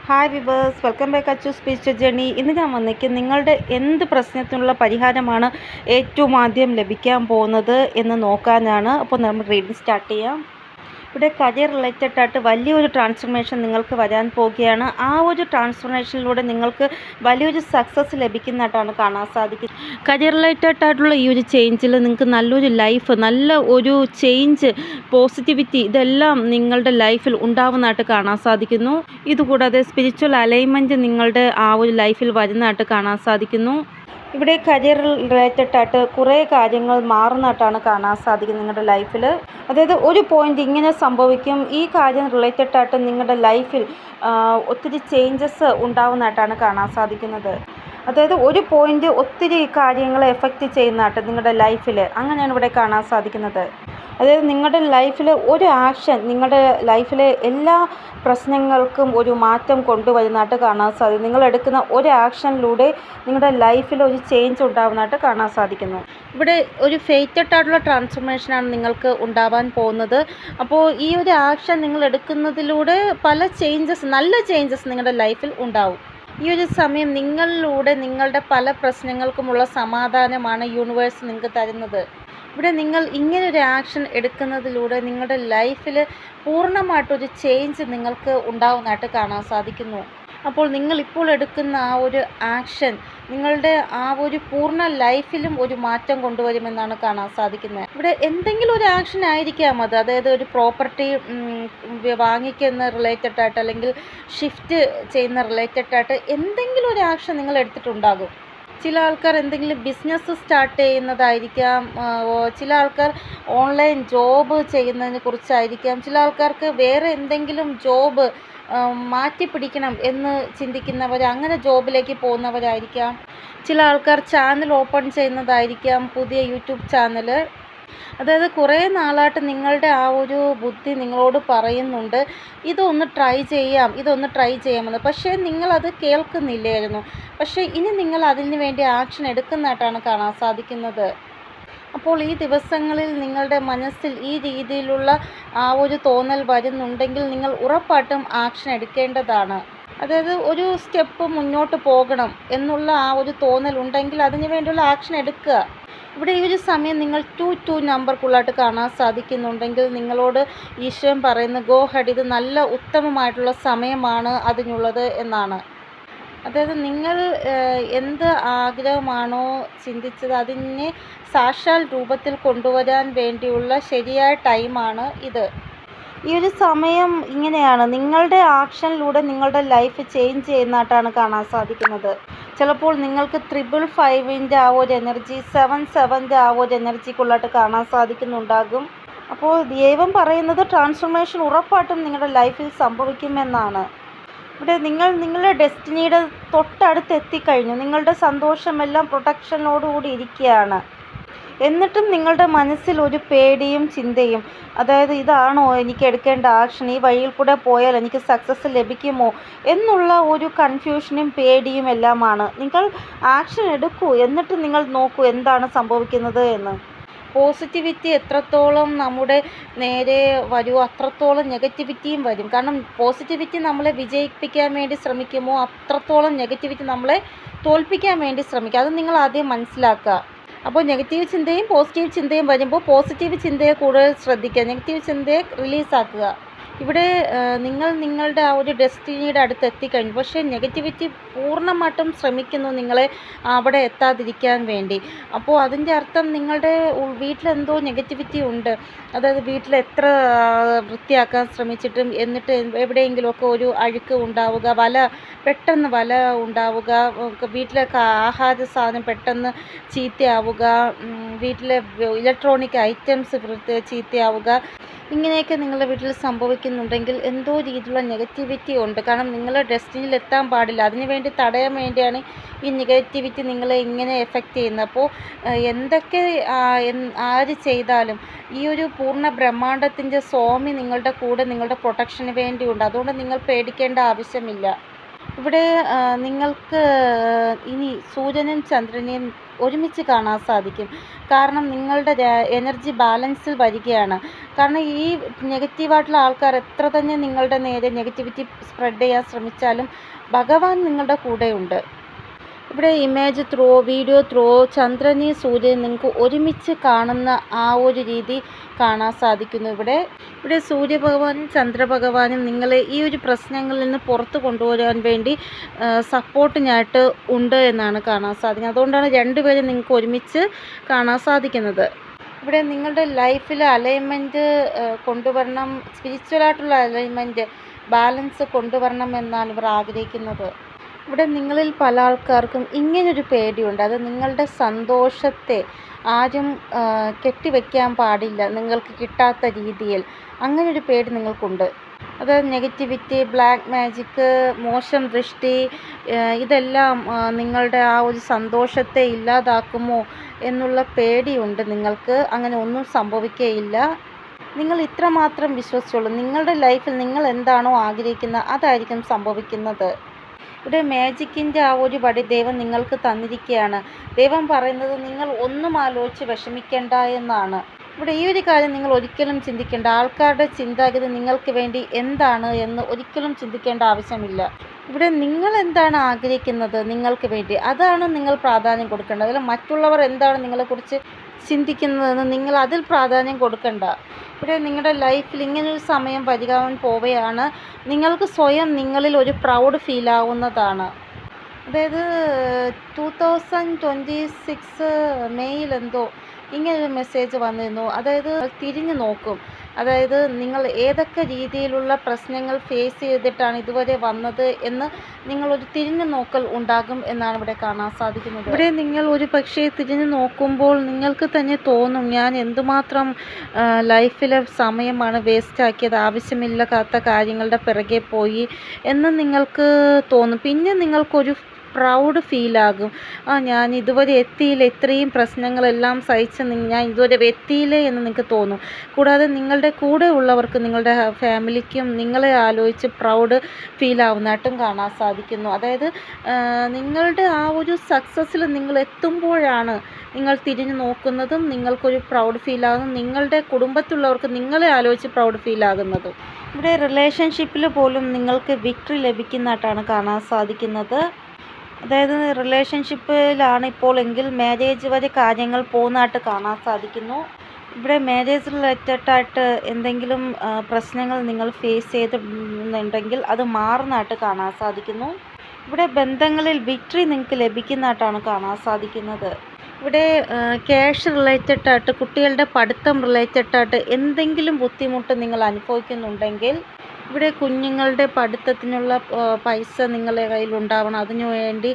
Hi viewers, welcome back Achu speech journey. ഇന്ന് ഞാൻ വന്നേക്ക് നിങ്ങളുടെ എന്ത് പ്രശ്നത്തിനുള്ള പരിഹാരമാണ് ഏറ്റവും ആദ്യം ലഭിക്കാൻ പോകുന്നത് എന്ന് നോക്കാനാണ്. അപ്പോൾ നമുക്ക് റീഡിങ് സ്റ്റാർട്ട് ചെയ്യാം. ഇവിടെ കരിയർ റിലേറ്റഡ് ആയിട്ട് വലിയൊരു ട്രാൻസ്ഫർമേഷൻ നിങ്ങൾക്ക് വരാൻ പോവുകയാണ്. ആ ഒരു ട്രാൻസ്ഫർമേഷനിലൂടെ നിങ്ങൾക്ക് വലിയൊരു സക്സസ് ലഭിക്കുന്നതായിട്ടാണ് കാണാൻ സാധിക്കുന്നത്. കരിയർ റിലേറ്റഡ് ആയിട്ടുള്ള ഈ ഒരു ചേഞ്ചിൽ നിങ്ങൾക്ക് നല്ലൊരു ലൈഫ്, നല്ല ഒരു ചേഞ്ച്, പോസിറ്റിവിറ്റി ഇതെല്ലാം നിങ്ങളുടെ ലൈഫിൽ ഉണ്ടാവുന്നതായിട്ട് കാണാൻ സാധിക്കുന്നു. ഇതുകൂടാതെ സ്പിരിച്വൽ അലൈൻമെൻറ്റ് നിങ്ങളുടെ ആ ഒരു ലൈഫിൽ വരുന്നതായിട്ട് കാണാൻ സാധിക്കുന്നു. ഇവിടെ കരിയർ റിലേറ്റഡ് ആയിട്ട് കുറേ കാര്യങ്ങൾ മാറുന്നതായിട്ടാണ് കാണാൻ സാധിക്കുന്നത് നിങ്ങളുടെ ലൈഫിൽ. അതായത് ഒരു പോയിൻ്റ് ഇങ്ങനെ സംഭവിക്കും, ഈ കാര്യം റിലേറ്റഡ് ആയിട്ട് നിങ്ങളുടെ ലൈഫിൽ ഒത്തിരി ചേഞ്ചസ് ഉണ്ടാവുന്നതായിട്ടാണ് കാണാൻ സാധിക്കുന്നത്. അതായത് ഒരു പോയിൻ്റ് ഒത്തിരി കാര്യങ്ങളെ എഫക്റ്റ് ചെയ്യുന്നതായിട്ട് നിങ്ങളുടെ ലൈഫിൽ, അങ്ങനെയാണ് ഇവിടെ കാണാൻ സാധിക്കുന്നത്. അതായത് നിങ്ങളുടെ ലൈഫിൽ ഒരു ആക്ഷൻ നിങ്ങളുടെ ലൈഫിലെ എല്ലാ പ്രശ്നങ്ങൾക്കും ഒരു മാറ്റം കൊണ്ടുവരുന്നതായിട്ട് കാണാൻ സാധിക്കും. നിങ്ങൾ എടുക്കുന്ന ഒരു ആക്ഷനിലൂടെ നിങ്ങളുടെ ലൈഫിൽ ഒരു ചേഞ്ച് ഉണ്ടാകുന്നതായിട്ട് കാണാൻ സാധിക്കുന്നു. ഇവിടെ ഒരു ഫേറ്റഡ് ആയിട്ടുള്ള ട്രാൻസ്ഫർമേഷനാണ് നിങ്ങൾക്ക് ഉണ്ടാവാൻ പോകുന്നത്. അപ്പോൾ ഈ ഒരു ആക്ഷൻ നിങ്ങൾ എടുക്കുന്നതിലൂടെ പല ചേഞ്ചസ്, നല്ല ചേഞ്ചസ് നിങ്ങളുടെ ലൈഫിൽ ഉണ്ടാവും. ഈ ഒരു സമയം നിങ്ങളിലൂടെ നിങ്ങളുടെ പല പ്രശ്നങ്ങൾക്കുമുള്ള സമാധാനമാണ് യൂണിവേഴ്സ് നിങ്ങൾക്ക് തരുന്നത്. ഇവിടെ നിങ്ങൾ ഇങ്ങനൊരു ആക്ഷൻ എടുക്കുന്നതിലൂടെ നിങ്ങളുടെ ലൈഫിൽ പൂർണ്ണമായിട്ടൊരു ചേഞ്ച് നിങ്ങൾക്ക് ഉണ്ടാവുന്നതായിട്ട് കാണാൻ സാധിക്കുന്നു. അപ്പോൾ നിങ്ങളിപ്പോൾ എടുക്കുന്ന ആ ഒരു ആക്ഷൻ നിങ്ങളുടെ ആ ഒരു പൂർണ്ണ ലൈഫിലും ഒരു മാറ്റം കൊണ്ടുവരുമെന്നാണ് കാണാൻ സാധിക്കുന്നത്. ഇവിടെ എന്തെങ്കിലും ഒരു ആക്ഷൻ ആയിരിക്കാം അത്, അതായത് ഒരു പ്രോപ്പർട്ടി വാങ്ങിക്കുന്ന റിലേറ്റഡ് ആയിട്ട് അല്ലെങ്കിൽ ഷിഫ്റ്റ് ചെയ്യുന്ന റിലേറ്റഡ് ആയിട്ട് എന്തെങ്കിലും ഒരു ആക്ഷൻ നിങ്ങൾ എടുത്തിട്ടുണ്ടാകും. ചില ആൾക്കാർ എന്തെങ്കിലും ബിസിനസ് സ്റ്റാർട്ട് ചെയ്യുന്നതായിരിക്കാം, ചില ആൾക്കാർ ഓൺലൈൻ ജോബ് ചെയ്യുന്നതിനെ കുറിച്ചായിരിക്കാം, ചില ആൾക്കാർക്ക് വേറെ എന്തെങ്കിലും ജോബ് മാറ്റി പിടിക്കണം എന്ന് ചിന്തിക്കുന്നവർ അങ്ങനെ ജോബിലേക്ക് പോകുന്നവരായിരിക്കാം, ചില ആൾക്കാർ ചാനൽ ഓപ്പൺ ചെയ്യുന്നതായിരിക്കാം, പുതിയ യൂട്യൂബ് ചാനൽ. അതായത് കുറേ നാളായിട്ട് നിങ്ങളുടെ ആ ഒരു ബുദ്ധി നിങ്ങളോട് പറയുന്നുണ്ട് ഇതൊന്ന് ട്രൈ ചെയ്യാമെന്ന്, പക്ഷേ നിങ്ങളത് കേൾക്കുന്നില്ലായിരുന്നു. പക്ഷേ ഇനി നിങ്ങൾ അതിന് വേണ്ടി ആക്ഷൻ എടുക്കുന്നതായിട്ടാണ് കാണാൻ സാധിക്കുന്നത്. അപ്പോൾ ഈ ദിവസങ്ങളിൽ നിങ്ങളുടെ മനസ്സിൽ ഈ രീതിയിലുള്ള ആ ഒരു തോന്നൽ വരുന്നുണ്ടെങ്കിൽ നിങ്ങൾ ഉറപ്പായിട്ടും ആക്ഷൻ എടുക്കേണ്ടതാണ്. അതായത് ഒരു സ്റ്റെപ്പ് മുന്നോട്ട് പോകണം എന്നുള്ള ആ ഒരു തോന്നൽ ഉണ്ടെങ്കിൽ അതിന് വേണ്ടിയുള്ള ആക്ഷൻ എടുക്കുക. ഇവിടെ ഈ ഒരു സമയം നിങ്ങൾ 22 നമ്പർക്കുള്ളതായിട്ട് കാണാൻ സാധിക്കുന്നുണ്ടെങ്കിൽ നിങ്ങളോട് ഈശ്വരൻ പറയുന്ന ഗോ ഹെഡ്, ഇത് നല്ല ഉത്തമമായിട്ടുള്ള സമയമാണ് അതിനുള്ളത് എന്നാണ്. അതായത് നിങ്ങൾ എന്ത് ആഗ്രഹമാണോ ചിന്തിച്ചത് അതിനെ സാക്ഷാൽ രൂപത്തിൽ കൊണ്ടുവരാൻ വേണ്ടിയുള്ള ശരിയായ ടൈമാണ് ഇത്. ഈ ഒരു സമയം ഇങ്ങനെയാണ്, നിങ്ങളുടെ ആക്ഷനിലൂടെ നിങ്ങളുടെ ലൈഫ് ചേഞ്ച് ചെയ്യുന്നതായിട്ടാണ് കാണാൻ സാധിക്കുന്നത്. ചിലപ്പോൾ നിങ്ങൾക്ക് 555 ആ ഒരു എനർജി, 77 ആ ഒരു എനർജിക്കുള്ളതായിട്ട് കാണാൻ സാധിക്കുന്നുണ്ടാകും. അപ്പോൾ ദൈവം പറയുന്നത് ട്രാൻസ്ഫർമേഷൻ ഉറപ്പായിട്ടും നിങ്ങളുടെ ലൈഫിൽ സംഭവിക്കുമെന്നാണ്. ഇവിടെ നിങ്ങൾ നിങ്ങളുടെ ഡെസ്റ്റിനിയുടെ തൊട്ടടുത്ത് എത്തിക്കഴിഞ്ഞു, നിങ്ങളുടെ സന്തോഷമെല്ലാം പ്രൊട്ടക്ഷനോടുകൂടി ഇരിക്കുകയാണ്. എന്നിട്ടും നിങ്ങളുടെ മനസ്സിൽ ഒരു പേടിയും ചിന്തയും, അതായത് ഇതാണോ എനിക്ക് എടുക്കേണ്ട ആക്ഷൻ, ഈ വഴിയിൽ കൂടെ പോയാൽ എനിക്ക് സക്സസ് ലഭിക്കുമോ എന്നുള്ള ഒരു കൺഫ്യൂഷനും പേടിയും എല്ലാമാണ്. നിങ്ങൾ ആക്ഷൻ എടുക്കൂ, എന്നിട്ട് നിങ്ങൾ നോക്കൂ എന്താണ് സംഭവിക്കുന്നത് എന്ന്. പോസിറ്റിവിറ്റി എത്രത്തോളം നമ്മുടെ നേരെ വരുമോ അത്രത്തോളം നെഗറ്റിവിറ്റിയും വരും. കാരണം പോസിറ്റിവിറ്റി നമ്മളെ വിജയിപ്പിക്കാൻ വേണ്ടി ശ്രമിക്കുമോ അത്രത്തോളം നെഗറ്റിവിറ്റി നമ്മളെ തോൽപ്പിക്കാൻ വേണ്ടി ശ്രമിക്കുക. അത് നിങ്ങൾ ആദ്യം മനസ്സിലാക്കുക. അപ്പോൾ നെഗറ്റീവ് ചിന്തയും പോസിറ്റീവ് ചിന്തയും വരുമ്പോൾ പോസിറ്റീവ് ചിന്തയെ കൂടുതൽ ശ്രദ്ധിക്കുക, നെഗറ്റീവ് ചിന്തയെ റിലീസാക്കുക. ഇവിടെ നിങ്ങൾ നിങ്ങളുടെ ആ ഒരു ഡെസ്റ്റിനിയുടെ അടുത്ത് എത്തിക്കഴിഞ്ഞു, പക്ഷേ നെഗറ്റിവിറ്റി പൂർണ്ണമായിട്ടും ശ്രമിക്കുന്നു നിങ്ങളെ അവിടെ എത്താതിരിക്കാൻ വേണ്ടി. അപ്പോൾ അതിൻ്റെ അർത്ഥം നിങ്ങളുടെ വീട്ടിലെന്തോ നെഗറ്റിവിറ്റി ഉണ്ട്. അതായത് വീട്ടിൽ എത്ര വൃത്തിയാക്കാൻ ശ്രമിച്ചിട്ടും എന്നിട്ട് എവിടെയെങ്കിലുമൊക്കെ ഒരു അഴുക്ക് ഉണ്ടാവുക, പെട്ടെന്ന് വല ഉണ്ടാവുക, വീട്ടിലെ ആഹാര സാധനം പെട്ടെന്ന് ചീത്തയാവുക, വീട്ടിലെ ഇലക്ട്രോണിക് ഐറ്റംസ് ചീത്തയാവുക, ഇങ്ങനെയൊക്കെ നിങ്ങളുടെ വീട്ടിൽ സംഭവിക്കുന്നുണ്ടെങ്കിൽ എന്തോ രീതിയിലുള്ള നെഗറ്റിവിറ്റി ഉണ്ട്. കാരണം നിങ്ങൾ ഡെസ്റ്റിനിയിൽ എത്താൻ പാടില്ല, അതിനുവേണ്ടി തടയാൻ വേണ്ടിയാണ് ഈ നെഗറ്റിവിറ്റി നിങ്ങളെ ഇങ്ങനെ എഫക്റ്റ് ചെയ്യുന്നത്. അപ്പോൾ എന്തൊക്കെ ആര് ചെയ്താലും ഈ ഒരു പൂർണ്ണ ബ്രഹ്മാണ്ടത്തിൻ്റെ സ്വാമി നിങ്ങളുടെ കൂടെ നിങ്ങളുടെ പ്രൊട്ടക്ഷന് വേണ്ടിയുണ്ട്. അതുകൊണ്ട് നിങ്ങൾ പേടിക്കേണ്ട ആവശ്യമില്ല. ഇവിടെ നിങ്ങൾക്ക് ഇനി സൂര്യനും ചന്ദ്രനെയും ഒരുമിച്ച് കാണാൻ സാധിക്കും. കാരണം നിങ്ങളുടെ എനർജി ബാലൻസിൽ വരികയാണ്. കാരണം ഈ നെഗറ്റീവായിട്ടുള്ള ആൾക്കാർ എത്ര തന്നെ നിങ്ങളുടെ നേരെ നെഗറ്റിവിറ്റി സ്പ്രെഡ് ചെയ്യാൻ ശ്രമിച്ചാലും ഭഗവാൻ നിങ്ങളുടെ കൂടെയുണ്ട്. ഇവിടെ ഇമേജ് ത്രൂ, വീഡിയോ ത്രൂ ചന്ദ്രനെയും സൂര്യനെയും നിങ്ങൾക്ക് ഒരുമിച്ച് കാണുന്ന ആ ഒരു രീതി കാണാൻ സാധിക്കുന്നു. ഇവിടെ സൂര്യഭഗവാനും ചന്ദ്രഭഗവാനും നിങ്ങളെ ഈ ഒരു പ്രശ്നങ്ങളിൽ നിന്ന് പുറത്ത് കൊണ്ടുവരാൻ വേണ്ടി സപ്പോർട്ടിനായിട്ട് ഉണ്ട് എന്നാണ് കാണാൻ സാധിക്കുന്നത്. അതുകൊണ്ടാണ് രണ്ടുപേരും നിങ്ങൾക്ക് ഒരുമിച്ച് കാണാൻ സാധിക്കുന്നത്. ഇവിടെ നിങ്ങളുടെ ലൈഫിൽ അലൈൻമെൻറ്റ് കൊണ്ടുവരണം, സ്പിരിച്വലായിട്ടുള്ള അലൈൻമെൻറ്റ്, ബാലൻസ് കൊണ്ടുവരണം എന്നാണ് ഇവർ ആഗ്രഹിക്കുന്നത്. ഇവിടെ നിങ്ങളിൽ പല ആൾക്കാർക്കും ഇങ്ങനൊരു പേടിയുണ്ട്. അത് നിങ്ങളുടെ സന്തോഷത്തെ ആരും കെട്ടിവെക്കാൻ പാടില്ല നിങ്ങൾക്ക് കിട്ടാത്ത രീതിയിൽ. അങ്ങനൊരു പേടി നിങ്ങൾക്കുണ്ട്. അത് നെഗറ്റിവിറ്റി, ബ്ലാക്ക് മാജിക്ക്, മോശം ദൃഷ്ടി, ഇതെല്ലാം നിങ്ങളുടെ ആ ഒരു സന്തോഷത്തെ ഇല്ലാതാക്കുമോ എന്നുള്ള പേടിയുണ്ട് നിങ്ങൾക്ക്. അങ്ങനെ ഒന്നും സംഭവിക്കുകയില്ല. നിങ്ങൾ ഇത്രമാത്രം വിശ്വസിച്ചോളൂ. നിങ്ങളുടെ ലൈഫിൽ നിങ്ങൾ എന്താണോ ആഗ്രഹിക്കുന്നത് അതായിരിക്കും സംഭവിക്കുന്നത്. ഇവിടെ മാജിക്കിൻ്റെ ആ ഒരു വടി ദൈവം നിങ്ങൾക്ക് തന്നിരിക്കുകയാണ്. ദൈവം പറയുന്നത് നിങ്ങൾ ഒന്നും ആലോചിച്ച് വിഷമിക്കേണ്ട എന്നാണ്. ഇവിടെ ഈ ഒരു കാര്യം നിങ്ങൾ ഒരിക്കലും ചിന്തിക്കേണ്ട. ആൾക്കാരുടെ ചിന്താഗതി നിങ്ങൾക്ക് വേണ്ടി എന്താണ് എന്ന് ഒരിക്കലും ചിന്തിക്കേണ്ട ആവശ്യമില്ല. ഇവിടെ നിങ്ങൾ എന്താണ് ആഗ്രഹിക്കുന്നത് നിങ്ങൾക്ക് വേണ്ടി, അതാണ് നിങ്ങൾ പ്രാധാന്യം കൊടുക്കേണ്ടത്. അതിൽ മറ്റുള്ളവർ എന്താണ് നിങ്ങളെക്കുറിച്ച് ചിന്തിക്കുന്നതെന്ന് നിങ്ങൾ അതിൽ പ്രാധാന്യം കൊടുക്കണ്ട. ഇവിടെ നിങ്ങളുടെ ലൈഫിൽ ഇങ്ങനൊരു സമയം വരികാൻ പോവുകയാണ്. നിങ്ങൾക്ക് സ്വയം നിങ്ങളിൽ ഒരു പ്രൗഡ് ഫീൽ ആവുന്നതാണ്. അതായത് 2026 മെയ്യിൽ എന്തോ ഇങ്ങനൊരു മെസ്സേജ് വന്നിരുന്നു. അതായത് തിരിഞ്ഞു നോക്കും. അതായത് നിങ്ങൾ ഏതൊക്കെ രീതിയിലുള്ള പ്രശ്നങ്ങൾ ഫേസ് ചെയ്തിട്ടാണ് ഇതുവരെ വന്നത് എന്ന് നിങ്ങളൊരു തിരിഞ്ഞു നോക്കൽ ഉണ്ടാകും എന്നാണ് ഇവിടെ കാണാൻ സാധിക്കുന്നത്. ഇവിടെ നിങ്ങൾ ഒരു പക്ഷേ തിരിഞ്ഞു നോക്കുമ്പോൾ നിങ്ങൾക്ക് തന്നെ തോന്നും, ഞാൻ എന്തുമാത്രം ലൈഫിലെ സമയമാണ് വേസ്റ്റാക്കിയത്, ആവശ്യമില്ലാത്ത കാര്യങ്ങളുടെ പിറകെ പോയി എന്ന് നിങ്ങൾക്ക് തോന്നും. പിന്നെ നിങ്ങൾക്കൊരു പ്രൗഡ് ഫീലാകും. ഞാൻ ഇതുവരെ എത്തിയില്ല, ഇത്രയും പ്രശ്നങ്ങളെല്ലാം സഹിച്ച് ഞാൻ ഇതുവരെ എത്തിയില്ലേ എന്ന് നിങ്ങൾക്ക് തോന്നും. കൂടാതെ നിങ്ങളുടെ കൂടെ ഉള്ളവർക്ക്, നിങ്ങളുടെ ഫാമിലിക്കും നിങ്ങളെ ആലോചിച്ച് പ്രൗഡ് ഫീലാവുന്നതായിട്ടും കാണാൻ സാധിക്കുന്നു. അതായത് നിങ്ങളുടെ ആ ഒരു സക്സസ്സിൽ നിങ്ങൾ എത്തുമ്പോഴാണ് നിങ്ങൾ തിരിഞ്ഞു നോക്കുന്നതും നിങ്ങൾക്കൊരു പ്രൗഡ് ഫീലാകുന്നതും നിങ്ങളുടെ കുടുംബത്തിലുള്ളവർക്ക് നിങ്ങളെ ആലോചിച്ച് പ്രൗഡ് ഫീലാകുന്നതും. ഇവിടെ റിലേഷൻഷിപ്പിൽ പോലും നിങ്ങൾക്ക് വിക്ടറി ലഭിക്കുന്നതായിട്ടാണ് കാണാൻ സാധിക്കുന്നത്. അതായത് റിലേഷൻഷിപ്പിലാണ് ഇപ്പോൾ എങ്കിൽ മാരേജ് വരെ കാര്യങ്ങൾ പോകുന്നതായിട്ട് കാണാൻ സാധിക്കുന്നു. ഇവിടെ മാരേജ് റിലേറ്റഡായിട്ട് എന്തെങ്കിലും പ്രശ്നങ്ങൾ നിങ്ങൾ ഫേസ് ചെയ്തിട്ടുണ്ടെങ്കിൽ അത് മാറുന്നതായിട്ട് കാണാൻ സാധിക്കുന്നു. ഇവിടെ ബന്ധങ്ങളിൽ വിക്ടറി നിങ്ങൾക്ക് ലഭിക്കുന്നതായിട്ടാണ് കാണാൻ സാധിക്കുന്നത്. ഇവിടെ ക്യാഷ് റിലേറ്റഡായിട്ട്, കുട്ടികളുടെ പഠിത്തം റിലേറ്റഡായിട്ട് എന്തെങ്കിലും ബുദ്ധിമുട്ട് നിങ്ങൾ അനുഭവിക്കുന്നുണ്ടെങ്കിൽ ഇവിടെ കുഞ്ഞുങ്ങളുടെ പഠിത്തത്തിനുള്ള പൈസ നിങ്ങളുടെ കയ്യിലുണ്ടാവണം. അതിനു വേണ്ടി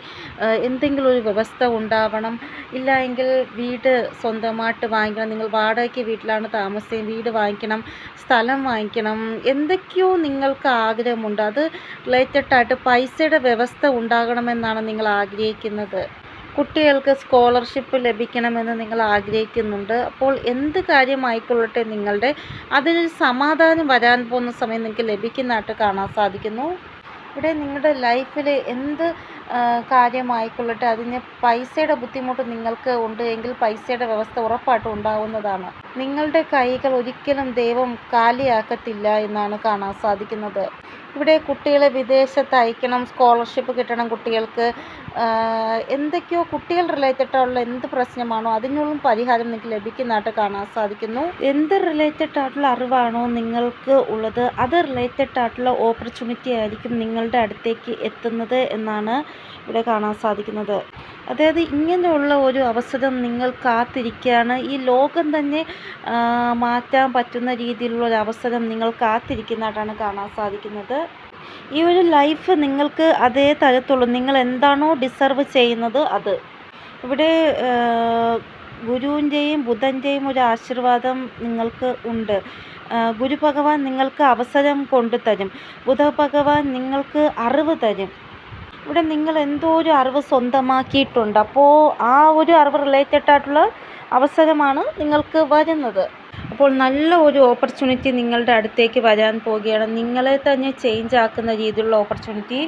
എന്തെങ്കിലും ഒരു വ്യവസ്ഥ ഉണ്ടാവണം. ഇല്ല എങ്കിൽ വീട് സ്വന്തമായിട്ട് വാങ്ങിക്കണം. നിങ്ങൾ വാടകയ്ക്ക് വീട്ടിലാണ് താമസിക്കുന്നത്, വീട് വാങ്ങിക്കണം, സ്ഥലം വാങ്ങിക്കണം, എന്തൊക്കെയോ നിങ്ങൾക്ക് ആഗ്രഹമുണ്ട്. അത് റിലേറ്റഡായിട്ട് പൈസയുടെ വ്യവസ്ഥ ഉണ്ടാകണമെന്നാണ് നിങ്ങൾ ആഗ്രഹിക്കുന്നത്. കുട്ടികൾക്ക് സ്കോളർഷിപ്പ് ലഭിക്കണമെന്ന് നിങ്ങൾ ആഗ്രഹിക്കുന്നുണ്ട്. അപ്പോൾ എന്ത് കാര്യമായിക്കൊള്ളട്ടെ നിങ്ങളുടെ, അതിനൊരു സമാധാനം വരാൻ പോകുന്ന സമയം നിങ്ങൾക്ക് ലഭിക്കുന്നതായിട്ട് കാണാൻ സാധിക്കുന്നു. ഇവിടെ നിങ്ങളുടെ ലൈഫിൽ എന്ത് കാര്യമായിക്കൊള്ളട്ടെ അതിന് പൈസയുടെ ബുദ്ധിമുട്ട് നിങ്ങൾക്ക് ഉണ്ട് എങ്കിൽ പൈസയുടെ വ്യവസ്ഥ ഉറപ്പായിട്ടും ഉണ്ടാവുന്നതാണ്. നിങ്ങളുടെ കൈകൾ ഒരിക്കലും ദൈവം കാലിയാക്കത്തില്ല എന്നാണ് കാണാൻ സാധിക്കുന്നത്. ഇവിടെ കുട്ടികളെ വിദേശത്ത് അയക്കണം, സ്കോളർഷിപ്പ് കിട്ടണം കുട്ടികൾക്ക്, എന്തൊക്കെയോ കുട്ടികൾ റിലേറ്റഡായിട്ടുള്ള എന്ത് പ്രശ്നമാണോ അതിനുള്ള പരിഹാരം നിങ്ങൾക്ക് ലഭിക്കുന്നതായിട്ട് കാണാൻ സാധിക്കുന്നു. എന്ത് റിലേറ്റഡായിട്ടുള്ള അറിവാണോ നിങ്ങൾക്ക് ഉള്ളത് അത് റിലേറ്റഡായിട്ടുള്ള ഓപ്പർച്യൂണിറ്റി ആയിരിക്കും നിങ്ങളുടെ അടുത്തേക്ക് എത്തുന്നത് എന്നാണ് ഇവിടെ കാണാൻ സാധിക്കുന്നത്. അതായത് ഇങ്ങനെയുള്ള ഒരു അവസരം നിങ്ങൾ കാത്തിരിക്കുകയാണ്. ഈ ലോകം തന്നെ മാറ്റാൻ പറ്റുന്ന രീതിയിലുള്ള ഒരു അവസരം നിങ്ങൾ കാത്തിരിക്കുന്നതായിട്ടാണ് കാണാൻ സാധിക്കുന്നത്. ഈ ഒരു ലൈഫ് നിങ്ങൾക്ക് അതേ തരത്തുള്ളൂ. നിങ്ങൾ എന്താണോ ഡിസർവ് ചെയ്യുന്നത് അത്. ഇവിടെ ഗുരുവിൻ്റെയും ബുധൻ്റെയും ഒരു ആശീർവാദം നിങ്ങൾക്ക് ഉണ്ട്. ഗുരു ഭഗവാൻ നിങ്ങൾക്ക് അവസരം കൊണ്ടുതരും, ബുധ ഭഗവാൻ നിങ്ങൾക്ക് അറിവ് തരും. ഇവിടെ നിങ്ങൾ എന്തോ ഒരു അറിവ് സ്വന്തമാക്കിയിട്ടുണ്ട്. അപ്പോൾ ആ ഒരു അറിവ് റിലേറ്റഡായിട്ടുള്ള അവസരമാണ് നിങ്ങൾക്ക് വരുന്നത്. അപ്പോൾ നല്ല ഒരു ഓപ്പർച്യൂണിറ്റി നിങ്ങളുടെ അടുത്തേക്ക് വരാൻ പോവുകയാണ്. നിങ്ങളെ തന്നെ ചേഞ്ച് ആക്കുന്ന രീതിയിലുള്ള ഓപ്പർച്യൂണിറ്റി.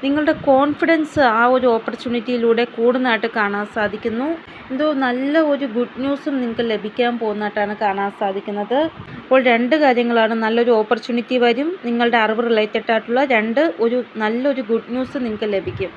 നിങ്ങളുടെ കോൺഫിഡൻസ് ആ ഒരു ഓപ്പർച്യൂണിറ്റിയിലൂടെ കൂടുന്നതായിട്ട് കാണാൻ സാധിക്കുന്നു. എന്തോ നല്ല ഒരു ഗുഡ് ന്യൂസും നിങ്ങൾക്ക് ലഭിക്കാൻ പോകുന്നതായിട്ടാണ് കാണാൻ സാധിക്കുന്നത്. അപ്പോൾ 2 കാര്യങ്ങളാണ്. നല്ലൊരു ഓപ്പർച്യൂണിറ്റി വരും, നിങ്ങളുടെ അറിവ് റിലേറ്റഡ് ആയിട്ടുള്ള 2 നല്ലൊരു ഗുഡ് ന്യൂസ് നിങ്ങൾക്ക് ലഭിക്കും.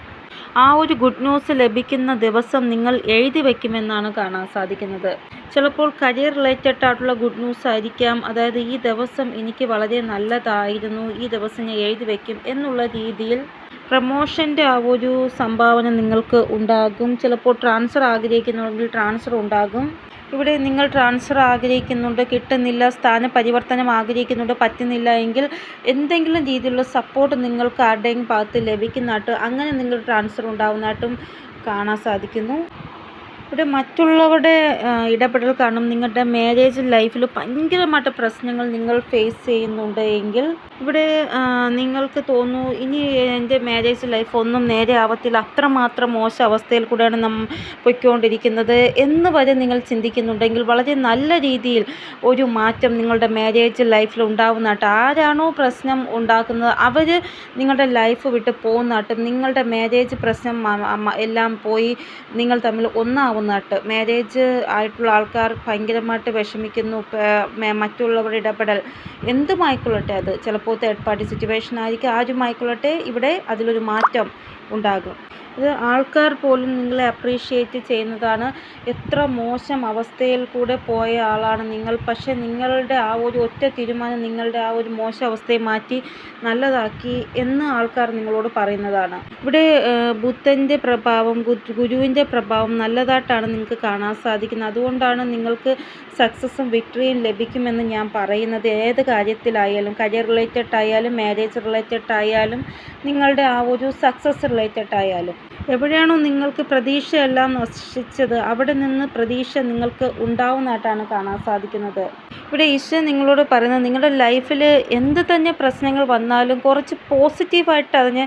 ആ ഒരു ഗുഡ് ന്യൂസ് ലഭിക്കുന്ന ദിവസം നിങ്ങൾ എഴുതി വയ്ക്കുമെന്നാണ് കാണാൻ സാധിക്കുന്നത്. ചിലപ്പോൾ കരിയർ റിലേറ്റഡ് ആയിട്ടുള്ള ഗുഡ് ന്യൂസ് ആയിരിക്കാം. അതായത് ഈ ദിവസം എനിക്ക് വളരെ നല്ലതായിരുന്നു, ഈ ദിവസം ഞാൻ എഴുതി വയ്ക്കും എന്നുള്ള രീതിയിൽ പ്രമോഷൻ്റെ ആ ഒരു സംഭാവന നിങ്ങൾക്ക് ഉണ്ടാകും. ചിലപ്പോൾ ട്രാൻസ്ഫർ ആഗ്രഹിക്കുന്നുണ്ടെങ്കിൽ ട്രാൻസ്ഫർ ഉണ്ടാകും. ഇവിടെ നിങ്ങൾ ട്രാൻസ്ഫർ ആഗ്രഹിക്കുന്നുണ്ട്, കിട്ടുന്നില്ല, സ്ഥാന പരിവർത്തനം ആഗ്രഹിക്കുന്നുണ്ട്, പറ്റുന്നില്ല എങ്കിൽ എന്തെങ്കിലും രീതിയിലുള്ള സപ്പോർട്ട് നിങ്ങൾക്ക് ആരുടെയും ഭാഗത്ത് ലഭിക്കുന്നതായിട്ട്, അങ്ങനെ നിങ്ങൾ ട്രാൻസ്ഫർ ഉണ്ടാകുന്നതായിട്ടും കാണാൻ സാധിക്കുന്നു. ഇവിടെ മറ്റുള്ളവരുടെ ഇടപെടൽ കാരണം നിങ്ങളുടെ മാരേജ് ലൈഫിൽ ഭയങ്കരമായിട്ട് പ്രശ്നങ്ങൾ നിങ്ങൾ ഫേസ് ചെയ്യുന്നുണ്ട് എങ്കിൽ ഇവിടെ നിങ്ങൾക്ക് തോന്നുന്നു ഇനി എൻ്റെ മാരേജ് ലൈഫ് ഒന്നും നേരെ ആവത്തില്ല, അത്രമാത്രം മോശം അവസ്ഥയിൽ കൂടെയാണ് പൊയ്ക്കൊണ്ടിരിക്കുന്നത് എന്ന് വരെ നിങ്ങൾ ചിന്തിക്കുന്നുണ്ടെങ്കിൽ വളരെ നല്ല രീതിയിൽ ഒരു മാറ്റം നിങ്ങളുടെ മാരേജ് ലൈഫിൽ ഉണ്ടാവുന്നതായിട്ട്, ആരാണോ പ്രശ്നം ഉണ്ടാക്കുന്നത് അവർ നിങ്ങളുടെ ലൈഫ് വിട്ട് പോകുന്നതായിട്ടും, നിങ്ങളുടെ മാരേജ് പ്രശ്നം എല്ലാം പോയി നിങ്ങൾ തമ്മിൽ ഒന്നാവുന്നതായിട്ട്, മാരേജ് ആയിട്ടുള്ള ആൾക്കാർ ഭയങ്കരമായിട്ട് വിഷമിക്കുന്നു. മറ്റുള്ളവരുടെ ഇടപെടൽ എന്തുമായിക്കൊള്ളട്ടെ, അത് ചിലപ്പോൾ തേർഡ് പാർട്ടി സിറ്റുവേഷൻ ആയിരിക്കും, ആരുമായിക്കൊള്ളട്ടെ, ഇവിടെ അതിലൊരു മാറ്റം ഉണ്ടാകും. ഇത് ആൾക്കാർ പോലും നിങ്ങളെ അപ്രീഷിയേറ്റ് ചെയ്യുന്നതാണ്. എത്ര മോശം അവസ്ഥയിൽ കൂടെ പോയ ആളാണ് നിങ്ങൾ, പക്ഷേ നിങ്ങളുടെ ആ ഒരു ഒറ്റ തീരുമാനം നിങ്ങളുടെ ആ ഒരു മോശം അവസ്ഥയെ മാറ്റി നല്ലതാക്കി എന്ന് ആൾക്കാർ നിങ്ങളോട് പറയുന്നതാണ്. ഇവിടെ ബുദ്ധൻ്റെ പ്രഭാവം, ഗുരുവിൻ്റെ പ്രഭാവം നല്ലതായിട്ടാണ് നിങ്ങൾക്ക് കാണാൻ സാധിക്കുന്നത്. അതുകൊണ്ടാണ് നിങ്ങൾക്ക് സക്സസ്സും വിക്ടറിയും ലഭിക്കുമെന്ന് ഞാൻ പറയുന്നത്. ഏത് കാര്യത്തിലായാലും, കരിയർ റിലേറ്റഡ് ആയാലും, മാരേജ് റിലേറ്റഡ് ആയാലും, നിങ്ങളുടെ ആ ഒരു സക്സസ് റിലേറ്റഡ് ആയാലും, എവിടെയാണോ നിങ്ങൾക്ക് പ്രതീക്ഷയെല്ലാം നശിച്ചത് അവിടെ നിന്ന് പ്രതീക്ഷ നിങ്ങൾക്ക് ഉണ്ടാവുന്നതായിട്ടാണ് കാണാൻ സാധിക്കുന്നത്. ഇവിടെ ഈശ്വരൻ നിങ്ങളോട് പറയുന്നത്, നിങ്ങളുടെ ലൈഫിൽ എന്ത് തന്നെ പ്രശ്നങ്ങൾ വന്നാലും കുറച്ച് പോസിറ്റീവായിട്ട് അതിനെ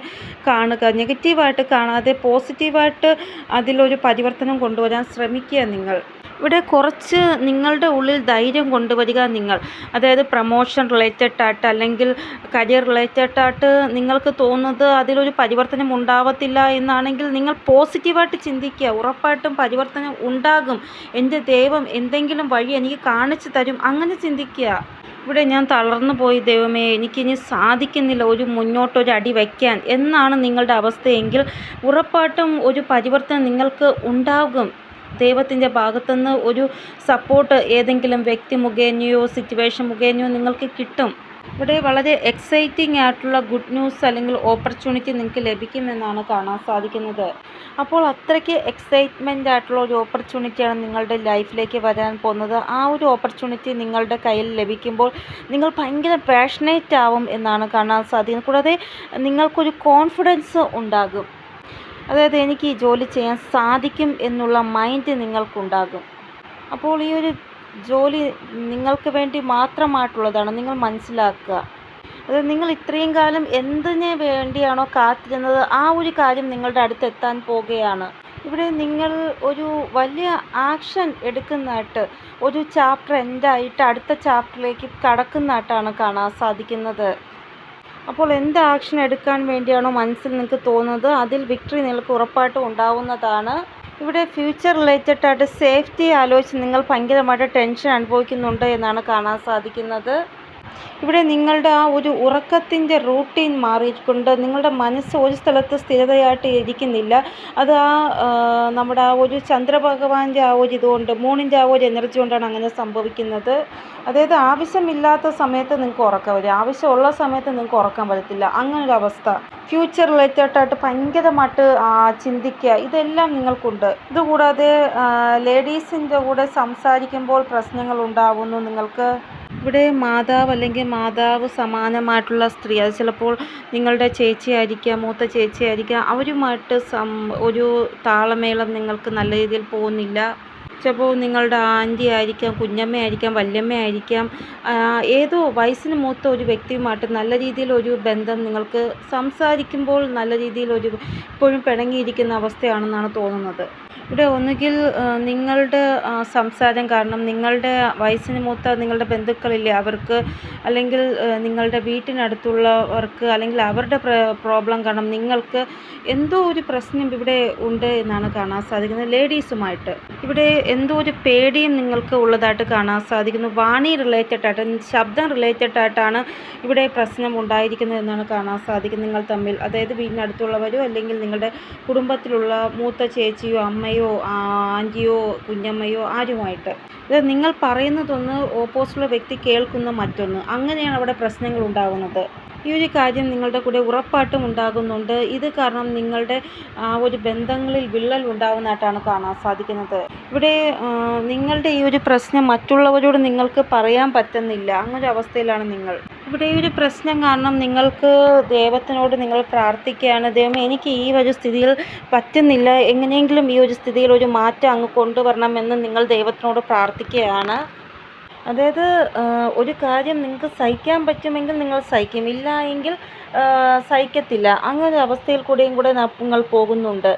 കാണുക, നെഗറ്റീവായിട്ട് കാണാതെ പോസിറ്റീവായിട്ട് അതിലൊരു പരിവർത്തനം കൊണ്ടുവരാൻ ശ്രമിക്കുക നിങ്ങൾ. ഇവിടെ കുറച്ച് നിങ്ങളുടെ ഉള്ളിൽ ധൈര്യം കൊണ്ടുവരിക നിങ്ങൾ. അതായത് പ്രമോഷൻ റിലേറ്റഡ് ആയിട്ട് അല്ലെങ്കിൽ കരിയർ റിലേറ്റഡ് ആയിട്ട് നിങ്ങൾക്ക് തോന്നുന്നത് അതിലൊരു പരിവർത്തനം ഉണ്ടാവത്തില്ല എന്നാണെങ്കിൽ നിങ്ങൾ പോസിറ്റീവായിട്ട് ചിന്തിക്കുക. ഉറപ്പായിട്ടും പരിവർത്തനം ഉണ്ടാകും, എൻ്റെ ദൈവം എന്തെങ്കിലും വഴി എനിക്ക് കാണിച്ചു തരും, അങ്ങനെ ചിന്തിക്കുക. ഇവിടെ ഞാൻ തളർന്നു പോയി, ദൈവമേ എനിക്കിനി സാധിക്കുന്നില്ല ഒരു മുന്നോട്ടൊരു അടി വയ്ക്കാൻ എന്നാണ് നിങ്ങളുടെ അവസ്ഥയെങ്കിൽ ഉറപ്പായിട്ടും ഒരു പരിവർത്തനം നിങ്ങൾക്ക് ഉണ്ടാകും. ദൈവത്തിൻ്റെ ഭാഗത്തുനിന്ന് ഒരു സപ്പോർട്ട് ഏതെങ്കിലും വ്യക്തി മുഖേനയോ സിറ്റുവേഷൻ മുഖേനയോ നിങ്ങൾക്ക് കിട്ടും. ഇവിടെ വളരെ എക്സൈറ്റിംഗ് ആയിട്ടുള്ള ഗുഡ് ന്യൂസ് അല്ലെങ്കിൽ ഓപ്പർച്യൂണിറ്റി നിങ്ങൾക്ക് ലഭിക്കുമെന്നാണ് കാണാൻ സാധിക്കുന്നത്. അപ്പോൾ അത്രയ്ക്ക് എക്സൈറ്റ്മെൻ്റ് ആയിട്ടുള്ള ഒരു ഓപ്പർച്യൂണിറ്റിയാണ് നിങ്ങളുടെ ലൈഫിലേക്ക് വരാൻ പോകുന്നത്. ആ ഒരു ഓപ്പർച്യൂണിറ്റി നിങ്ങളുടെ കയ്യിൽ ലഭിക്കുമ്പോൾ നിങ്ങൾ ഭയങ്കര പാഷനേറ്റ് ആവും എന്നാണ് കാണാൻ സാധിക്കുന്നത്. കൂടാതെ നിങ്ങൾക്കൊരു കോൺഫിഡൻസ് ഉണ്ടാകും. അതായത് എനിക്ക് ഈ ജോലി ചെയ്യാൻ സാധിക്കും എന്നുള്ള മൈൻഡ് നിങ്ങൾക്കുണ്ടാകും. അപ്പോൾ ഈ ഒരു ജോലി നിങ്ങൾക്ക് വേണ്ടി മാത്രമായിട്ടുള്ളതാണ് നിങ്ങൾ മനസ്സിലാക്കുക. അതായത് നിങ്ങൾ ഇത്രയും കാലം എന്തിനു വേണ്ടിയാണോ കാത്തിരുന്നത് ആ ഒരു കാര്യം നിങ്ങളുടെ അടുത്ത് എത്താൻ പോകുകയാണ്. ഇവിടെ നിങ്ങൾ ഒരു വലിയ ആക്ഷൻ എടുക്കുന്നതായിട്ട്, ഒരു ചാപ്റ്റർ എൻഡായിട്ട് അടുത്ത ചാപ്റ്ററിലേക്ക് കടക്കുന്നതായിട്ടാണ് കാണാൻ സാധിക്കുന്നത്. അപ്പോൾ എന്ത് ആക്ഷൻ എടുക്കാൻ വേണ്ടിയാണോ മനസ്സിൽ നിങ്ങൾക്ക് തോന്നുന്നത് അതിൽ വിക്ടറി നിങ്ങൾക്ക് ഉറപ്പായിട്ടും ഉണ്ടാവുന്നതാണ്. ഇവിടെ ഫ്യൂച്ചർ റിലേറ്റഡ് ആയിട്ട് സേഫ്റ്റി ആലോചിച്ച് നിങ്ങൾ ഭയങ്കരമായിട്ട് ടെൻഷൻ അനുഭവിക്കുന്നുണ്ട് എന്നാണ് കാണാൻ സാധിക്കുന്നത്. ഇവിടെ നിങ്ങളുടെ ആ ഒരു ഉറക്കത്തിൻ്റെ റൂട്ടീൻ മാറിയിട്ടുണ്ട്. നിങ്ങളുടെ മനസ്സ് ഒരു സ്ഥലത്ത് സ്ഥിരതയായിട്ട് ഇരിക്കുന്നില്ല. അത് നമ്മുടെ ആ ഒരു ചന്ദ്രഭഗവാന്റെ ആ ഒരു ഇതുകൊണ്ട്, മൂണിൻ്റെ ആ ഒരു എനർജി കൊണ്ടാണ് അങ്ങനെ സംഭവിക്കുന്നത്. അതായത് ആവശ്യമില്ലാത്ത സമയത്ത് നിങ്ങൾക്ക് ഉറക്കം വരും, ആവശ്യമുള്ള സമയത്ത് നിങ്ങൾക്ക് ഉറക്കം വരത്തില്ല, അങ്ങനൊരു അവസ്ഥ. ഫ്യൂച്ചർ റിലേറ്റഡ് ആയിട്ട് ഭയങ്കരമായിട്ട് ചിന്തിക്കുക, ഇതെല്ലാം നിങ്ങൾക്കുണ്ട്. ഇതുകൂടാതെ ലേഡീസിൻ്റെ കൂടെ സംസാരിക്കുമ്പോൾ പ്രശ്നങ്ങൾ ഉണ്ടാവുന്നു നിങ്ങൾക്ക്. ഇവിടെ മാതാവ് അല്ലെങ്കിൽ മാതാവ് സമാനമായിട്ടുള്ള സ്ത്രീ, അത് ചിലപ്പോൾ നിങ്ങളുടെ ചേച്ചിയായിരിക്കാം, മൂത്ത ചേച്ചിയായിരിക്കാം, അവരുമായിട്ട് ഒരു താളമേളം നിങ്ങൾക്ക് നല്ല രീതിയിൽ പോകുന്നില്ല. ചിലപ്പോൾ നിങ്ങളുടെ ആൻറ്റി ആയിരിക്കാം, കുഞ്ഞമ്മയായിരിക്കാം, വല്യമ്മയായിരിക്കാം. ഏതോ വയസ്സിന് മൂത്ത ഒരു വ്യക്തിയുമായിട്ട് നല്ല രീതിയിലൊരു ബന്ധം നിങ്ങൾക്ക് സംസാരിക്കുമ്പോൾ നല്ല രീതിയിലൊരു ഇപ്പോഴും പിണങ്ങിയിരിക്കുന്ന അവസ്ഥയാണെന്നാണ് തോന്നുന്നത്. ഇവിടെ ഒന്നുകിൽ നിങ്ങളുടെ സംസാരം കാരണം നിങ്ങളുടെ വയസ്സിന് മൂത്ത നിങ്ങളുടെ ബന്ധുക്കളില്ലേ അവർക്ക്, അല്ലെങ്കിൽ നിങ്ങളുടെ വീട്ടിനടുത്തുള്ളവർക്ക്, അല്ലെങ്കിൽ അവരുടെ പ്രോബ്ലം കാരണം നിങ്ങൾക്ക് എന്തോ ഒരു പ്രശ്നം ഇവിടെ ഉണ്ട് എന്നാണ് കാണാൻ സാധിക്കുന്നത്. ലേഡീസുമായിട്ട് ഇവിടെ എന്തോ ഒരു പേടിയും നിങ്ങൾക്ക് ഉള്ളതായിട്ട് കാണാൻ സാധിക്കുന്നു. വാണി റിലേറ്റഡ് ആയിട്ട്, ശബ്ദം റിലേറ്റഡ് ആയിട്ടാണ് ഇവിടെ പ്രശ്നം ഉണ്ടായിരിക്കുന്നത് എന്നാണ് കാണാൻ സാധിക്കുന്നത് നിങ്ങൾ തമ്മിൽ. അതായത് വീടിനടുത്തുള്ളവരോ അല്ലെങ്കിൽ നിങ്ങളുടെ കുടുംബത്തിലുള്ള മൂത്ത ചേച്ചിയോ അമ്മയോ ആൻറ്റിയോ കുഞ്ഞമ്മയോ ആരുമായിട്ട്. ഇത് നിങ്ങൾ പറയുന്നതൊന്ന് ഓപ്പോസിറ്റുള്ള വ്യക്തി കേൾക്കുന്ന മറ്റൊന്ന്, അങ്ങനെയാണ് അവിടെ പ്രശ്നങ്ങൾ ഉണ്ടാകുന്നത്. ഈ ഒരു കാര്യം നിങ്ങളുടെ കൂടെ ഉറപ്പായിട്ടും ഉണ്ടാകുന്നുണ്ട്. ഇത് കാരണം നിങ്ങളുടെ ഒരു ബന്ധങ്ങളിൽ വിള്ളൽ ഉണ്ടാകുന്നതായിട്ടാണ് കാണാൻ സാധിക്കുന്നത്. ഇവിടെ നിങ്ങളുടെ ഈ ഒരു പ്രശ്നം മറ്റുള്ളവരോട് നിങ്ങൾക്ക് പറയാൻ പറ്റുന്നില്ല, അങ്ങനൊരു അവസ്ഥയിലാണ് നിങ്ങൾ. ഇവിടെ ഈ ഒരു പ്രശ്നം കാരണം നിങ്ങൾക്ക് ദൈവത്തിനോട് നിങ്ങൾ പ്രാർത്ഥിക്കുകയാണ്, ദൈവമേ എനിക്ക് ഈ ഒരു സ്ഥിതിയിൽ പറ്റുന്നില്ല, എങ്ങനെയെങ്കിലും ഈ ഒരു സ്ഥിതിയിൽ ഒരു മാറ്റം അങ്ങ് കൊണ്ടുവരണമെന്ന് നിങ്ങൾ ദൈവത്തിനോട് പ്രാർത്ഥിക്കുകയാണ്. അതായത് ഒരു കാര്യം നിങ്ങൾക്ക് സഹിക്കാൻ പറ്റുമെങ്കിൽ നിങ്ങൾ സഹിക്കും, ഇല്ല എങ്കിൽ സഹിക്കത്തില്ല. അങ്ങനെ അവസ്ഥയിൽ കൂടെയും കൂടെ നിങ്ങൾ പോകുന്നുണ്ട്.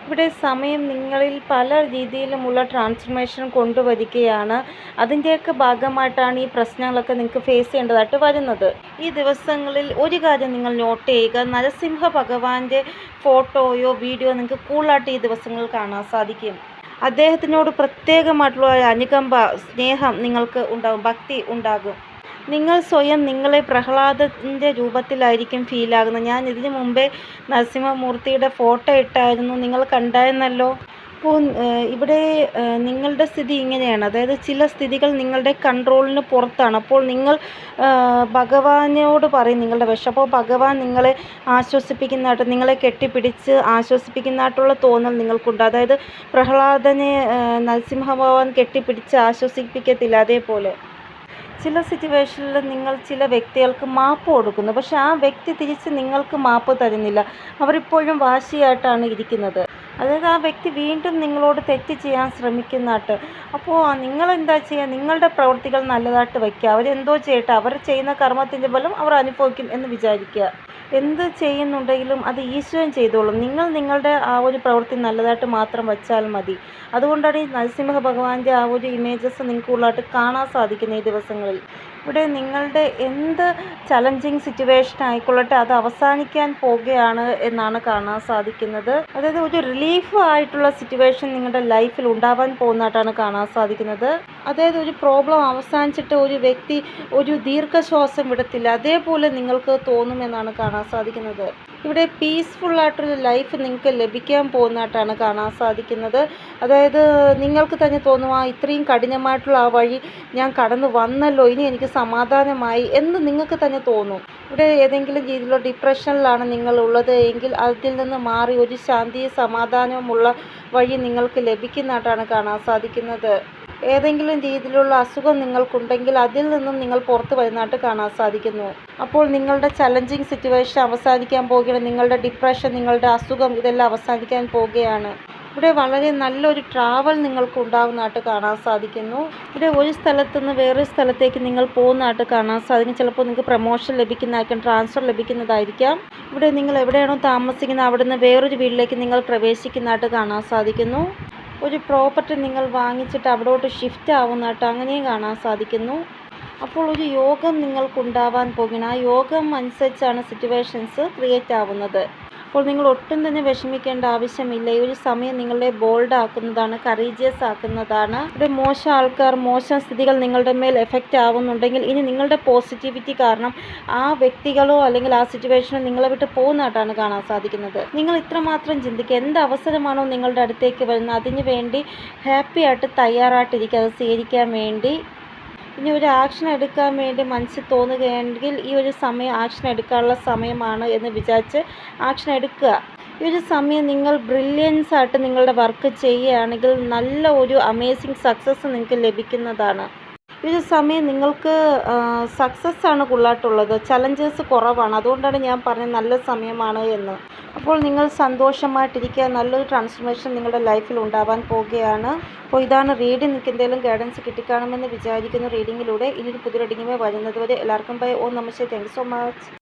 ഇവിടെ സമയം നിങ്ങളിൽ പല രീതിയിലുമുള്ള ട്രാൻസ്ഫർമേഷൻ കൊണ്ടുവരികയാണ്. അതിൻ്റെയൊക്കെ ഭാഗമായിട്ടാണ് ഈ പ്രശ്നങ്ങളൊക്കെ നിങ്ങൾക്ക് ഫേസ് ചെയ്യേണ്ടതായിട്ട് വരുന്നത്. ഈ ദിവസങ്ങളിൽ ഒരു കാര്യം നിങ്ങൾ നോട്ട് ചെയ്യുക, നരസിംഹ ഭഗവാന്റെ ഫോട്ടോയോ വീഡിയോ നിങ്ങൾക്ക് കൂളായിട്ട് ഈ ദിവസങ്ങളിൽ കാണാൻ സാധിക്കും. അദ്ദേഹത്തിനോട് പ്രത്യേകമായിട്ടുള്ള അനുകമ്പ, സ്നേഹം നിങ്ങൾക്ക് ഉണ്ടാകും, ഭക്തി ഉണ്ടാകും. നിങ്ങൾ സ്വയം നിങ്ങളെ പ്രഹ്ലാദൻ്റെ രൂപത്തിലായിരിക്കും ഫീലാകുന്നത്. ഞാൻ ഇതിനു മുമ്പേ നരസിംഹമൂർത്തിയുടെ ഫോട്ടോ ഇട്ടായിരുന്നു, നിങ്ങൾ കണ്ടായിരുന്നല്ലോ. അപ്പോൾ ഇവിടെ നിങ്ങളുടെ സ്ഥിതി ഇങ്ങനെയാണ്. അതായത് ചില സ്ഥിതികൾ നിങ്ങളുടെ കൺട്രോളിന് പുറത്താണ്. അപ്പോൾ നിങ്ങൾ ഭഗവാനോട് പറയും നിങ്ങളുടെ വിഷം. അപ്പോൾ ഭഗവാൻ നിങ്ങളെ ആശ്വസിപ്പിക്കുന്നതായിട്ട്, നിങ്ങളെ കെട്ടിപ്പിടിച്ച് ആശ്വസിപ്പിക്കുന്നതായിട്ടുള്ള തോന്നൽ നിങ്ങൾക്കുണ്ട്. അതായത് പ്രഹ്ലാദനെ നരസിംഹ ഭഗവാൻ കെട്ടിപ്പിടിച്ച് ആശ്വസിപ്പിക്കത്തില്ല, അതേപോലെ ചില സിറ്റുവേഷനിൽ നിങ്ങൾ ചില വ്യക്തികൾക്ക് മാപ്പ് കൊടുക്കുന്നു, പക്ഷെ ആ വ്യക്തി തിരിച്ച് നിങ്ങൾക്ക് മാപ്പ് തരുന്നില്ല. അവരിപ്പോഴും വാശിയായിട്ടാണ് ഇരിക്കുന്നത്. അതായത് ആ വ്യക്തി വീണ്ടും നിങ്ങളോട് തെറ്റ് ചെയ്യാൻ ശ്രമിക്കുന്നതായിട്ട്. അപ്പോൾ നിങ്ങളെന്താ ചെയ്യുക, നിങ്ങളുടെ പ്രവൃത്തികൾ നല്ലതായിട്ട് വയ്ക്കുക. അവരെന്തോ ചെയ്യട്ടെ, അവർ ചെയ്യുന്ന കർമ്മത്തിൻ്റെ ഫലം അവർ അനുഭവിക്കും എന്ന് വിചാരിക്കുക. എന്ത് ചെയ്യുന്നുണ്ടെങ്കിലും അത് ഈശ്വരൻ ചെയ്തോളും. നിങ്ങൾ നിങ്ങളുടെ ആ ഒരു പ്രവൃത്തി നല്ലതായിട്ട് മാത്രം വച്ചാൽ മതി. അതുകൊണ്ടാണ് ഈ നരസിംഹ ഭഗവാന്റെ ആ ഒരു ഇമേജസ് നിങ്ങൾക്ക് കൂടുതലായിട്ട് കാണാൻ സാധിക്കുന്ന ഈ ദിവസങ്ങളിൽ. ഇവിടെ നിങ്ങളുടെ എന്ത് ചലഞ്ചിങ് സിറ്റുവേഷൻ ആയിക്കൊള്ളട്ടെ അത് അവസാനിക്കാൻ പോകുകയാണ് എന്നാണ് കാണാൻ സാധിക്കുന്നത്. അതായത് ഒരു റിലീഫ് ആയിട്ടുള്ള സിറ്റുവേഷൻ നിങ്ങളുടെ ലൈഫിൽ ഉണ്ടാവാൻ പോകുന്നതായിട്ടാണ് കാണാൻ സാധിക്കുന്നത്. അതായത് ഒരു പ്രോബ്ലം അവസാനിച്ചിട്ട് ഒരു വ്യക്തി ഒരു ദീർഘശ്വാസം വിടത്തില്ല, അതേപോലെ നിങ്ങൾക്ക് തോന്നുമെന്നാണ് കാണാൻ സാധിക്കുന്നത്. ഇവിടെ പീസ്ഫുള്ളായിട്ടൊരു ലൈഫ് നിങ്ങൾക്ക് ലഭിക്കാൻ പോകുന്നതായിട്ടാണ് കാണാൻ സാധിക്കുന്നത്. അതായത് നിങ്ങൾക്ക് തന്നെ തോന്നും, ഇത്രയും കഠിനമായിട്ടുള്ള ആ വഴി ഞാൻ കടന്നു വന്നല്ലോ, ഇനി എനിക്ക് സമാധാനമായി എന്ന് നിങ്ങൾക്ക് തന്നെ തോന്നും. ഇവിടെ ഏതെങ്കിലും രീതിയിലുള്ള ഡിപ്രഷനിലാണ് നിങ്ങൾ ഉള്ളത് എങ്കിൽ അതിൽ നിന്ന് മാറി ഒരു ശാന്തിയും സമാധാനവുമുള്ള വഴി നിങ്ങൾക്ക് ലഭിക്കുന്നതായിട്ടാണ് കാണാൻ സാധിക്കുന്നത്. ഏതെങ്കിലും രീതിയിലുള്ള അസുഖം നിങ്ങൾക്കുണ്ടെങ്കിൽ അതിൽ നിന്നും നിങ്ങൾ പുറത്തു വരുന്നതായിട്ട് കാണാൻ സാധിക്കുന്നു. അപ്പോൾ നിങ്ങളുടെ ചലഞ്ചിങ് സിറ്റുവേഷൻ അവസാനിക്കാൻ പോവുകയാണ്. നിങ്ങളുടെ ഡിപ്രഷൻ, നിങ്ങളുടെ അസുഖം ഇതെല്ലാം അവസാനിക്കാൻ പോവുകയാണ്. ഇവിടെ വളരെ നല്ലൊരു ട്രാവൽ നിങ്ങൾക്ക് ഉണ്ടാകുന്നതായിട്ട് കാണാൻ സാധിക്കുന്നു. ഇവിടെ ഒരു സ്ഥലത്ത് നിന്ന് വേറൊരു സ്ഥലത്തേക്ക് നിങ്ങൾ പോകുന്നതായിട്ട് കാണാൻ സാധിക്കും. ചിലപ്പോൾ നിങ്ങൾക്ക് പ്രൊമോഷൻ ലഭിക്കുന്നതായിരിക്കും, ട്രാൻസ്ഫർ ലഭിക്കുന്നതായിരിക്കാം. ഇവിടെ നിങ്ങൾ എവിടെയാണോ താമസിക്കുന്നത് അവിടെ നിന്ന് വേറൊരു വീട്ടിലേക്ക് നിങ്ങൾ പ്രവേശിക്കുന്നതായിട്ട് കാണാൻ സാധിക്കുന്നു. ഒരു പ്രോപ്പർട്ടി നിങ്ങൾ വാങ്ങിച്ചിട്ട് അവിടോട്ട് ഷിഫ്റ്റ് ആവുന്നതായിട്ട് അങ്ങനെയും കാണാൻ സാധിക്കുന്നു. അപ്പോൾ ഒരു യോഗം നിങ്ങൾക്കുണ്ടാവാൻ പോകുന്നു. ആ യോഗം അനുസരിച്ചാണ് സിറ്റുവേഷൻസ് ക്രിയേറ്റ് ആവുന്നത്. അപ്പോൾ നിങ്ങൾ ഒട്ടും തന്നെ വിഷമിക്കേണ്ട ആവശ്യമില്ല. ഈ ഒരു സമയം നിങ്ങളെ ബോൾഡ് ആക്കുന്നതാണ്, കറേജിയസ് ആക്കുന്നതാണ്. ഇവിടെ മോശം ആൾക്കാർ, മോശം സ്ഥിതികൾ നിങ്ങളുടെ മേൽ എഫക്റ്റ് ആവുന്നുണ്ടെങ്കിൽ ഇനി നിങ്ങളുടെ പോസിറ്റിവിറ്റി കാരണം ആ വ്യക്തികളോ അല്ലെങ്കിൽ ആ സിറ്റുവേഷനോ നിങ്ങളെ വിട്ട് പോകുന്നതായിട്ടാണ് കാണാൻ സാധിക്കുന്നത്. നിങ്ങൾ ഇത്രമാത്രം ചിന്തിക്കുക, എന്ത് അവസരമാണോ നിങ്ങളുടെ അടുത്തേക്ക് വരുന്നത് അതിന് വേണ്ടി ഹാപ്പി ആയിട്ട് തയ്യാറായിട്ടിരിക്കുക, അത് സ്വീകരിക്കാൻ വേണ്ടി. ഇനി ഒരു ആക്ഷൻ എടുക്കാൻ വേണ്ടി മനസ്സിൽ തോന്നുകയാണെങ്കിൽ ഈ ഒരു സമയം ആക്ഷൻ എടുക്കാനുള്ള സമയമാണ് എന്ന് വിചാരിച്ച് ആക്ഷൻ എടുക്കുക. ഈ ഒരു സമയം നിങ്ങൾ ബ്രില്യൻസ് ആയിട്ട് നിങ്ങളുടെ വർക്ക് ചെയ്യുകയാണെങ്കിൽ നല്ല ഒരു അമേസിങ് സക്സസ് നിങ്ങൾക്ക് ലഭിക്കുന്നതാണ്. ഈ ഈ ഒരു സമയം നിങ്ങൾക്ക് സക്സസ് ആണ് കൂടുതലായിട്ടുള്ളത്, ചലഞ്ചസ് കുറവാണ്. അതുകൊണ്ടാണ് ഞാൻ പറഞ്ഞത് നല്ല സമയമാണ് എന്ന്. അപ്പോൾ നിങ്ങൾ സന്തോഷമായിട്ടിരിക്കുക, നല്ലൊരു ട്രാൻസ്ഫർമേഷൻ നിങ്ങളുടെ ലൈഫിൽ ഉണ്ടാവാൻ പോവുകയാണ്. അപ്പോൾ ഇതാണ് റീഡിംഗ്. നിങ്ങൾക്ക് എന്തെങ്കിലും ഗൈഡൻസ് കിട്ടിക്കാണുമെന്ന് വിചാരിക്കുന്നു റീഡിങ്ങിലൂടെ. ഇനി ഒരു പുതിയ റീഡിങ്ങുമായി വരുന്നത് വരെ എല്ലാവർക്കും ബൈ. ഓം നമസ്തേ. Thank you so much.